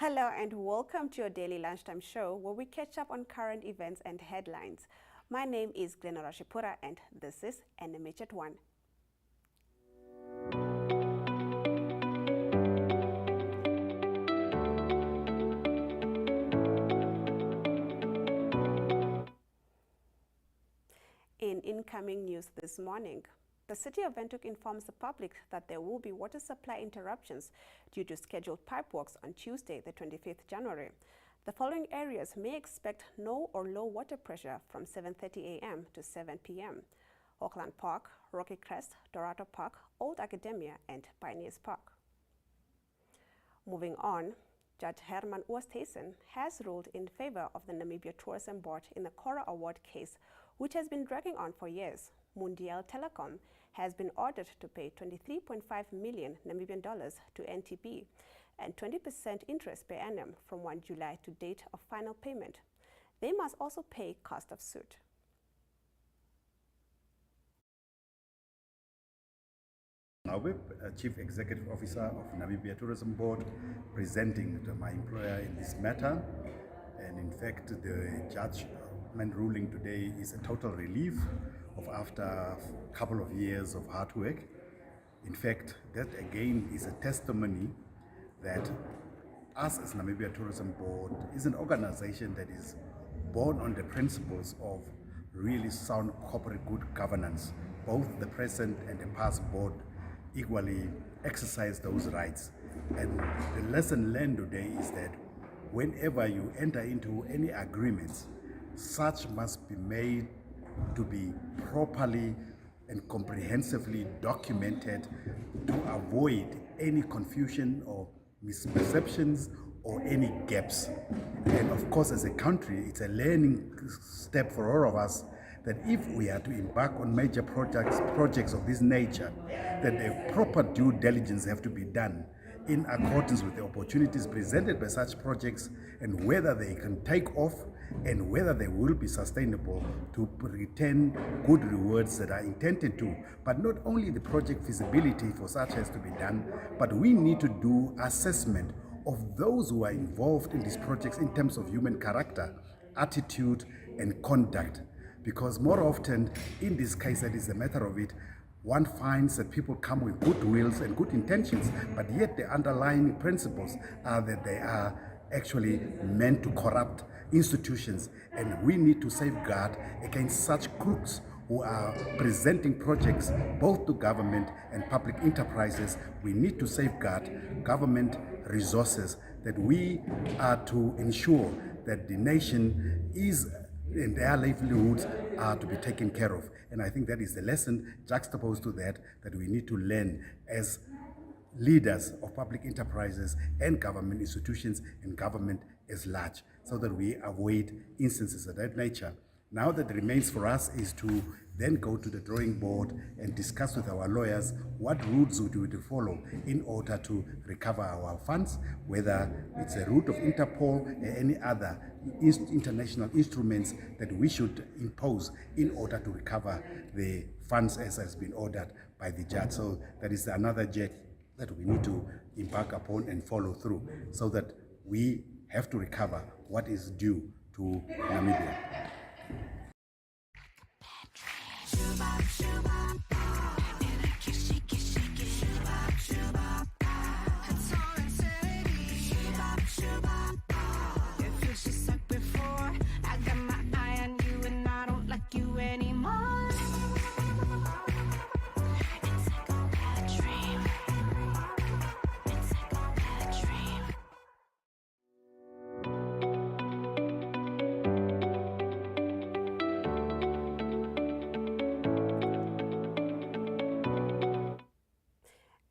Hello and welcome to your daily lunchtime show where we catch up on current events and headlines. My name is Glenora Shipura and this is NMH at 1. In incoming news this morning, the City of Windhoek informs the public that there will be water supply interruptions due to scheduled pipe works on Tuesday, the 25th January. The following areas may expect no or low water pressure from 7:30 a.m. to 7 p.m. Auckland Park, Rocky Crest, Dorado Park, Old Academia and Pioneers Park. Moving on, Judge Herman Oosthuizen has ruled in favor of the Namibia Tourism Board in the Cora Award case, which has been dragging on for years. Mundial Telecom has been ordered to pay 23.5 million Namibian dollars to NTB and 20% interest per annum from 1 July to date of final payment. They must also pay cost of suit. Nawib, Chief Executive Officer of Namibia Tourism Board, presenting to my employer in this matter. And in fact, the judgment ruling today is a total relief of after a couple of years of hard work. In fact, that again is a testimony that us as Namibia Tourism Board is an organization that is born on the principles of really sound corporate good governance. Both the present and the past board equally exercise those rights. And the lesson learned today is that whenever you enter into any agreements, such must be made to be properly and comprehensively documented to avoid any confusion or misperceptions or any gaps. And of course, as a country, it's a learning step for all of us that if we are to embark on major projects of this nature, that the proper due diligence have to be done in accordance with the opportunities presented by such projects and whether they can take off and whether they will be sustainable to return good rewards that are intended to. But not only the project feasibility for such has to be done, but we need to do assessment of those who are involved in these projects in terms of human character, attitude and conduct. Because more often in this case, that is the matter of it, one finds that people come with good wills and good intentions, but yet the underlying principles are that they are actually meant to corrupt institutions, and we need to safeguard against such crooks who are presenting projects both to government and public enterprises. We need to safeguard government resources, that we are to ensure that the nation is and their livelihoods are to be taken care of. And I think that is the lesson juxtaposed to that we need to learn as leaders of public enterprises and government institutions and government as large, so that we avoid instances of that nature. Now that remains for us is to then go to the drawing board and discuss with our lawyers what routes we to follow in order to recover our funds, whether it's a route of Interpol or any other international instruments that we should impose in order to recover the funds as has been ordered by the judge. So that is another jet that we need to embark upon and follow through, so that we have to recover what is due to Namibia.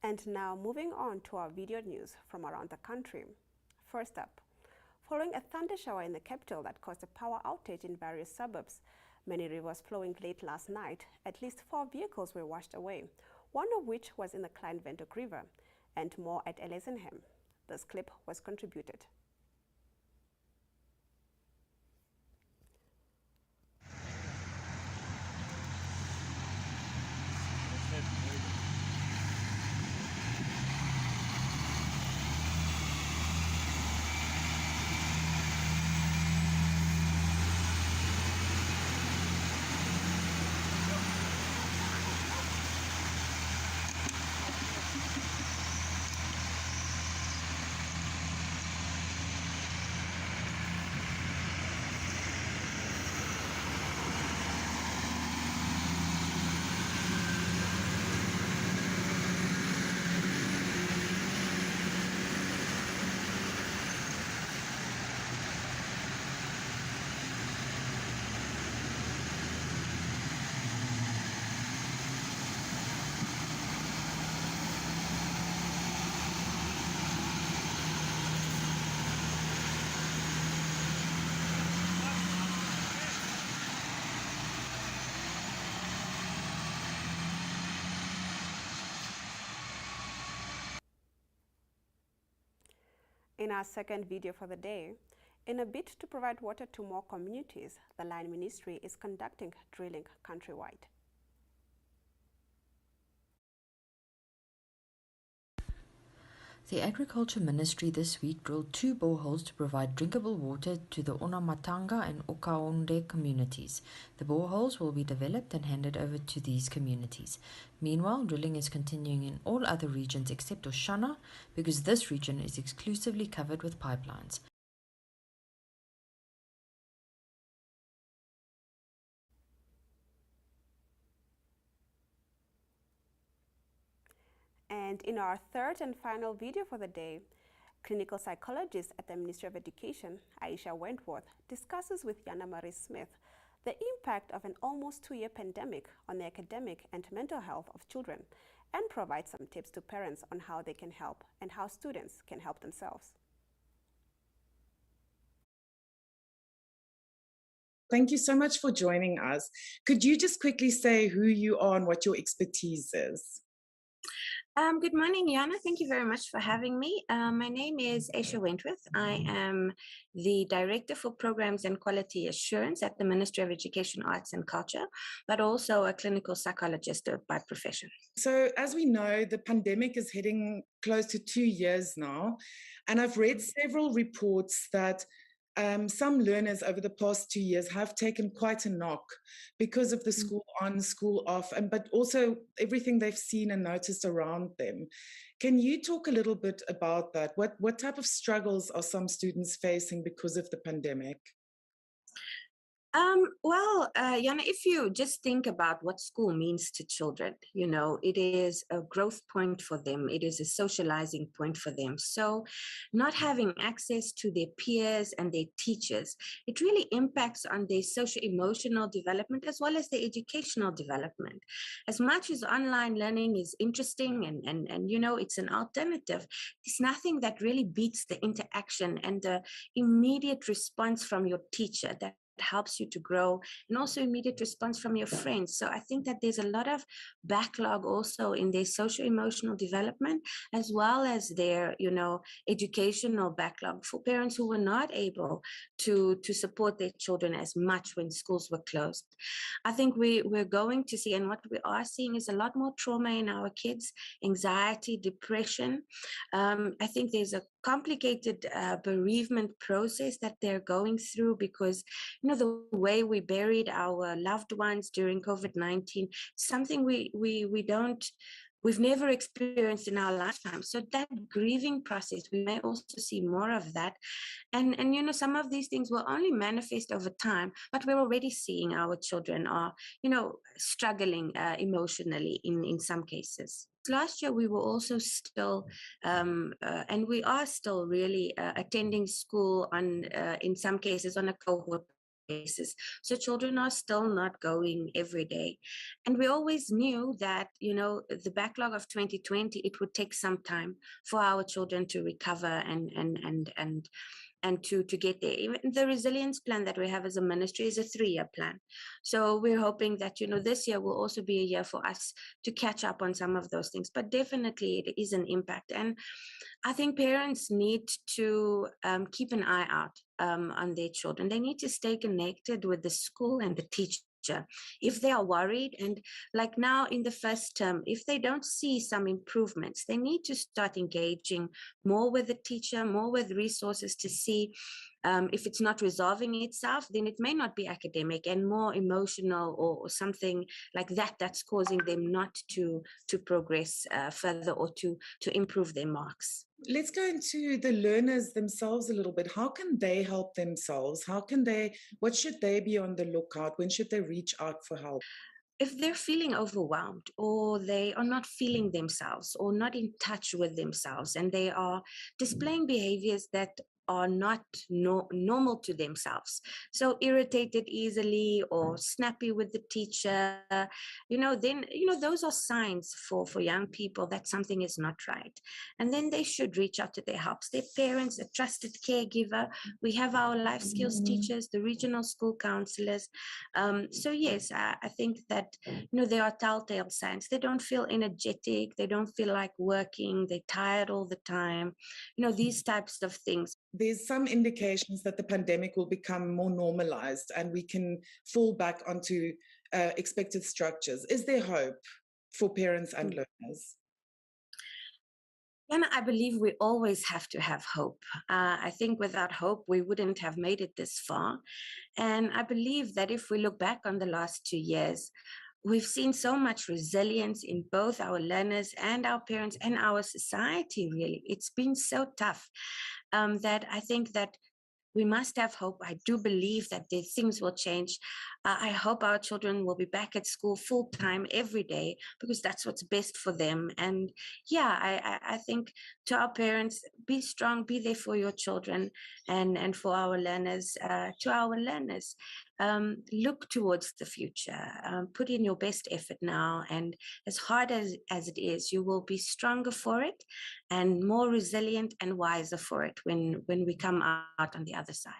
And now moving on to our video news from around the country. First up, following a thunder shower in the capital that caused a power outage in various suburbs, many rivers flowing late last night, at least 4 vehicles were washed away, one of which was in the Klein Windhoek River, and more at Elesenham. This clip was contributed. In our second video for the day, in a bid to provide water to more communities, the Line Ministry is conducting drilling countrywide. The Agriculture Ministry this week drilled 2 boreholes to provide drinkable water to the Onamatanga and Okaonde communities. The boreholes will be developed and handed over to these communities. Meanwhile, drilling is continuing in all other regions except Oshana because this region is exclusively covered with pipelines. And in our third and final video for the day, clinical psychologist at the Ministry of Education, Aisha Wentworth, discusses with Yana Marie Smith the impact of an almost 2-year pandemic on the academic and mental health of children, and provides some tips to parents on how they can help and how students can help themselves. Thank you so much for joining us. Could you just quickly say who you are and what your expertise is? Good morning, Yana. Thank you very much for having me. My name is Aisha Wentworth. I am the Director for Programs and Quality Assurance at the Ministry of Education, Arts and Culture, but also a clinical psychologist by profession. So as we know, the pandemic is heading close to 2 years now, and I've read several reports that some learners over the past 2 years have taken quite a knock because of the school on, school off, but also everything they've seen and noticed around them. Can you talk a little bit about that? What type of struggles are some students facing because of the pandemic? Yana, if you just think about what school means to children, you know, it is a growth point for them. It is a socializing point for them. So not having access to their peers and their teachers, it really impacts on their socio-emotional development as well as their educational development. As much as online learning is interesting and you know, it's an alternative, there's nothing that really beats the interaction and the immediate response from your teacher that helps you to grow, and also immediate response from your friends. So I think that there's a lot of backlog also in their social-emotional development, as well as their, you know, educational backlog for parents who were not able to support their children as much when schools were closed. I think we're going to see, and what we are seeing is a lot more trauma in our kids, anxiety, depression. I think there's a complicated bereavement process that they're going through because, you know, the way we buried our loved ones during COVID-19, something we've never experienced in our lifetime. So that grieving process, we may also see more of that. And you know, some of these things will only manifest over time, but we're already seeing our children are, you know, struggling emotionally in some cases. Last year, we were also still, and we are still really attending school on, in some cases, on a cohort basis. So children are still not going every day. And we always knew that, you know, the backlog of 2020, it would take some time for our children to recover and to get there. Even the resilience plan that we have as a ministry is a 3-year plan. So we're hoping that, you know, this year will also be a year for us to catch up on some of those things, but definitely it is an impact. And I think parents need to keep an eye out on their children. They need to stay connected with the school and the teacher. If they are worried, and like now in the first term, if they don't see some improvements, they need to start engaging more with the teacher, more with resources to see if it's not resolving itself, then it may not be academic and more emotional or something like that that's causing them not to progress further or to improve their marks. Let's go into the learners themselves a little bit. How can they help themselves? What should they be on the lookout? When should they reach out for help? If they're feeling overwhelmed or they are not feeling themselves or not in touch with themselves and they are displaying behaviors that are not normal to themselves. So irritated easily or snappy with the teacher, then, those are signs for young people that something is not right. And then they should reach out to their helps, their parents, a trusted caregiver. We have our life skills teachers, the regional school counselors. So yes, I think that, there are telltale signs. They don't feel energetic. They don't feel like working. They're tired all the time. These types of things. There's some indications that the pandemic will become more normalized and we can fall back onto expected structures. Is there hope for parents and learners? And I believe we always have to have hope. I think without hope, we wouldn't have made it this far. And I believe that if we look back on the last 2 years, we've seen so much resilience in both our learners and our parents and our society, really. It's been so tough that I think that we must have hope. I do believe that things will change. I hope our children will be back at school full time every day, because that's what's best for them. And yeah, I think to our parents, be strong, be there for your children, and for our learners, look towards the future. Put in your best effort now, and as hard as it is, you will be stronger for it and more resilient and wiser for it when we come out on the other side.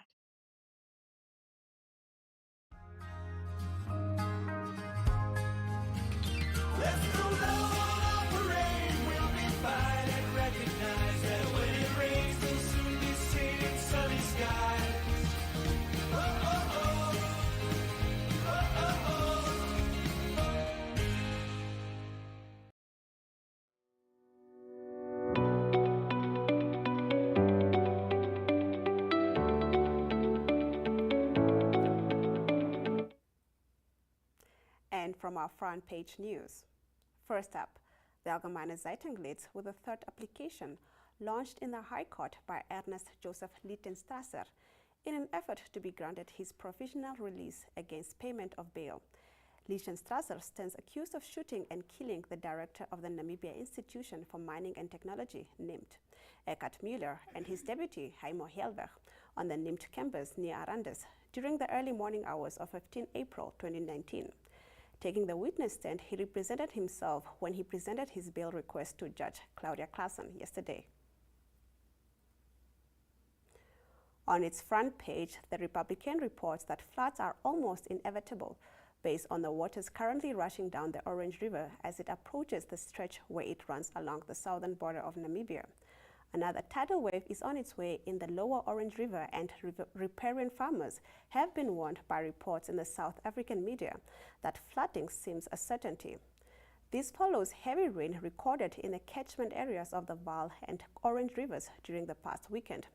And from our front page news. First up, the Allgemeine Zeitung leads with a third application launched in the High Court by Ernest Joseph Lichtenstrasser in an effort to be granted his provisional release against payment of bail. Lichtenstrasser stands accused of shooting and killing the director of the Namibia Institution for Mining and Technology, NIMT, Eckhart Müller, and his deputy, Heimo Helweg, on the NIMT campus near Arandes during the early morning hours of 15 April 2019. Taking the witness stand, he represented himself when he presented his bail request to Judge Claudia Claassen yesterday. On its front page, the Republican reports that floods are almost inevitable based on the waters currently rushing down the Orange River as it approaches the stretch where it runs along the southern border of Namibia. Another tidal wave is on its way in the lower Orange River, and riparian farmers have been warned by reports in the South African media that flooding seems a certainty. This follows heavy rain recorded in the catchment areas of the Vaal and Orange Rivers during the past weekend.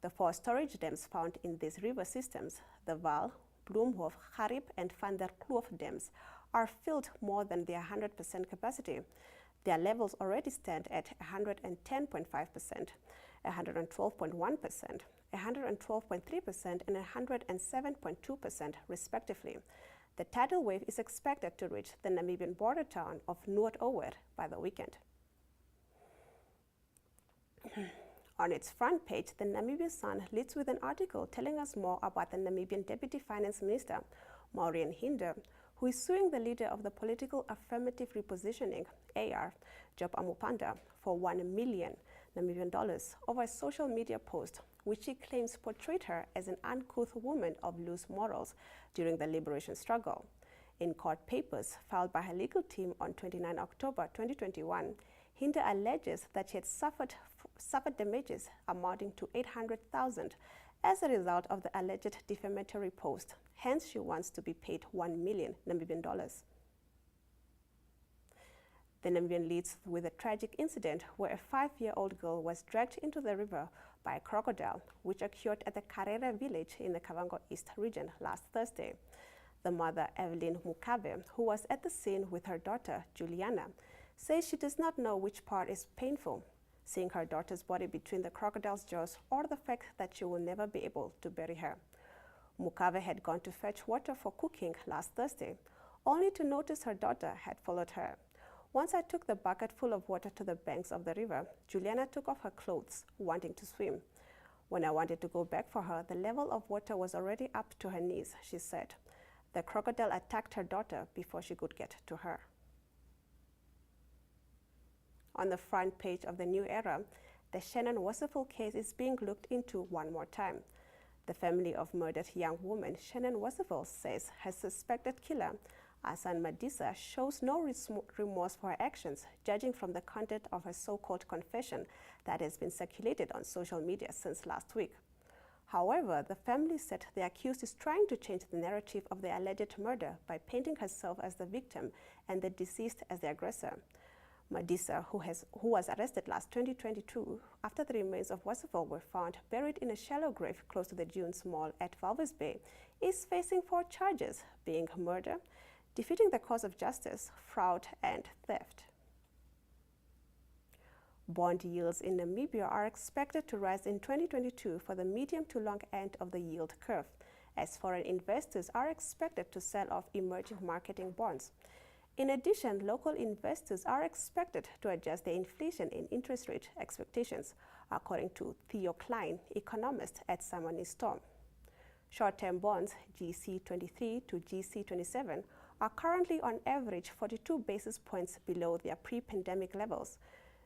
The 4 storage dams found in these river systems, the Vaal, Bloemhof, Gariep, and Van der Kloof dams, are filled more than their 100% capacity. Their levels already stand at 110.5%, 112.1%, 112.3%, and 107.2% respectively. The tidal wave is expected to reach the Namibian border town of Noord-Ower by the weekend. On its front page, the Namibian Sun leads with an article telling us more about the Namibian Deputy Finance Minister, Maureen Hinder, who is suing the leader of the Political Affirmative Repositioning, AR, Job Amupanda, for $1 million Namibian over a social media post, which she claims portrayed her as an uncouth woman of loose morals during the liberation struggle. In court papers filed by her legal team on 29 October 2021, Hinder alleges that she had suffered damages amounting to $800,000 as a result of the alleged defamatory post. Hence, she wants to be paid $1 million Namibian dollars. The Namibian leads with a tragic incident where a 5-year-old girl was dragged into the river by a crocodile, which occurred at the Karere village in the Kavango East region last Thursday. The mother, Evelyn Mukave, who was at the scene with her daughter, Juliana, says she does not know which part is painful, seeing her daughter's body between the crocodile's jaws or the fact that she will never be able to bury her. Mukave had gone to fetch water for cooking last Thursday, only to notice her daughter had followed her. Once I took the bucket full of water to the banks of the river, Juliana took off her clothes, wanting to swim. When I wanted to go back for her, the level of water was already up to her knees, she said. The crocodile attacked her daughter before she could get to her. On the front page of the New Era, the Shannon Wasseful case is being looked into one more time. The family of murdered young woman Shannon Wasseful says her suspected killer, Asan Madisa, shows no remorse for her actions, judging from the content of her so-called confession that has been circulated on social media since last week. However, the family said the accused is trying to change the narrative of the alleged murder by painting herself as the victim and the deceased as the aggressor. Madisa, who was arrested last 2022 after the remains of Wasseful were found buried in a shallow grave close to the Dunes Mall at Walvis Bay, is facing 4 charges, being murder, defeating the cause of justice, fraud, and theft. Bond yields in Namibia are expected to rise in 2022 for the medium to long end of the yield curve, as foreign investors are expected to sell off emerging marketing bonds. In addition, local investors are expected to adjust their inflation and interest rate expectations, according to Theo Klein, economist at Samani Storm. Short-term bonds, GC23 to GC27, are currently on average 42 basis points below their pre-pandemic levels.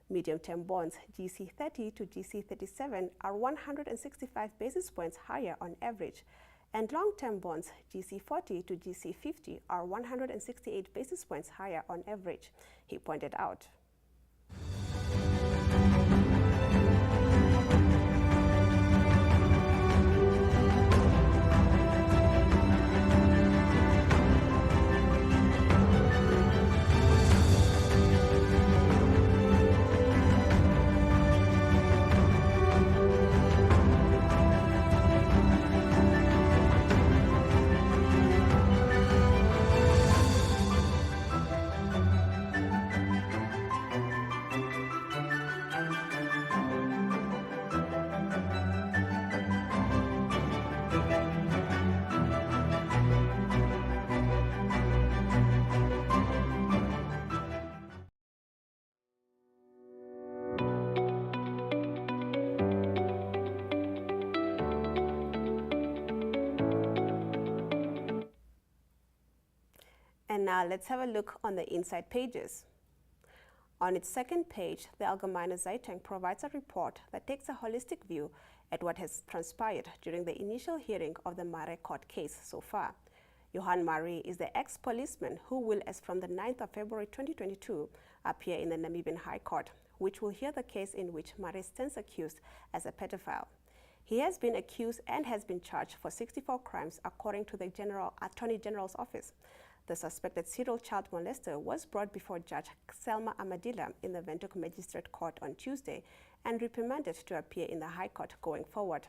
Medium-term bonds, GC30 to GC37, are 165 basis points higher on average, and long-term bonds, GC40 to GC50, are 168 basis points higher on average, he pointed out. And now let's have a look on the inside pages. On its second page, the Allgemeine Zeitung provides a report that takes a holistic view at what has transpired during the initial hearing of the Mare court case so far. Johan Marie is the ex-policeman who will, as from the 9th of February 2022, appear in the Namibian High Court, which will hear the case in which Marie stands accused as a pedophile. He has been accused and has been charged for 64 crimes, according to the Attorney General's office. The suspected serial child molester was brought before Judge Selma Amadila in the Windhoek Magistrate Court on Tuesday and reprimanded to appear in the High Court going forward.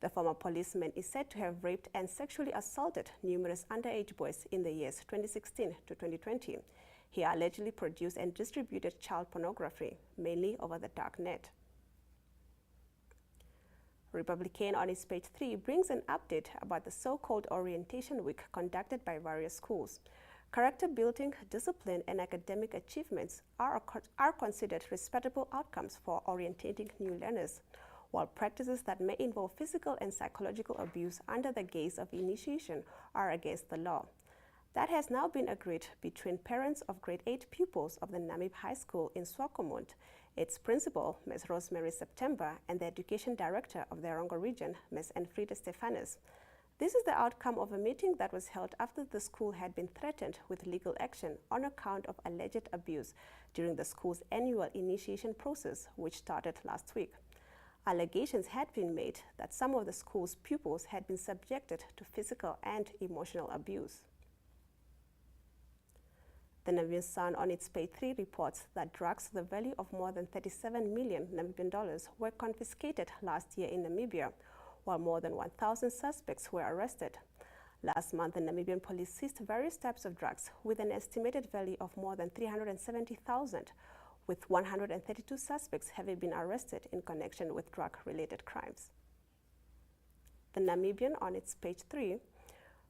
The former policeman is said to have raped and sexually assaulted numerous underage boys in the years 2016 to 2020. He allegedly produced and distributed child pornography, mainly over the dark net. Republican on its page 3 brings an update about the so-called orientation week conducted by various schools. Character building, discipline, and academic achievements are considered respectable outcomes for orientating new learners, while practices that may involve physical and psychological abuse under the guise of initiation are against the law. That has now been agreed between parents of grade 8 pupils of the Namib High School in Swakopmund, its principal, Ms. Rosemary September, and the education director of the Erongo region, Ms. Enfriede Stefanus. This is the outcome of a meeting that was held after the school had been threatened with legal action on account of alleged abuse during the school's annual initiation process, which started last week. Allegations had been made that some of the school's pupils had been subjected to physical and emotional abuse. The Namibian Sun on its page 3 reports that drugs to the value of more than 37 million Namibian dollars were confiscated last year in Namibia, while more than 1,000 suspects were arrested. Last month, the Namibian police seized various types of drugs with an estimated value of more than 370,000, with 132 suspects having been arrested in connection with drug-related crimes. The Namibian on its page 3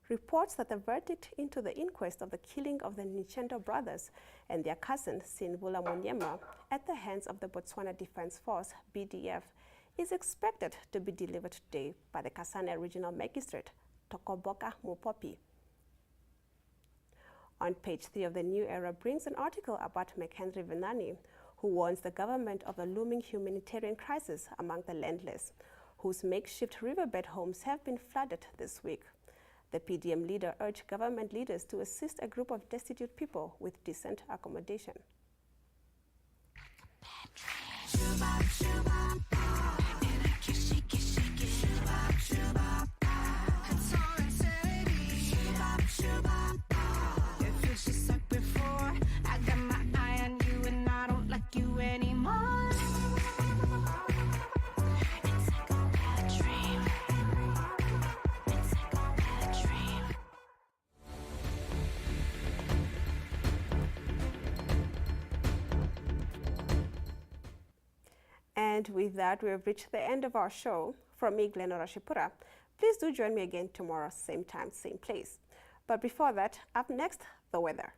reports that the verdict into the inquest of the killing of the Nchendo brothers and their cousin, Sinvula Monyema, at the hands of the Botswana Defence Force, BDF, is expected to be delivered today by the Kasane Regional Magistrate, Tokoboka Mupopi. On page 3 of the New Era brings an article about McHenry Venani, who warns the government of a looming humanitarian crisis among the landless, whose makeshift riverbed homes have been flooded this week. The PDM leader urged government leaders to assist a group of destitute people with decent accommodation. And with that, we have reached the end of our show. From me, Glenora Shipura, please do join me again tomorrow, same time, same place. But before that, up next, the weather.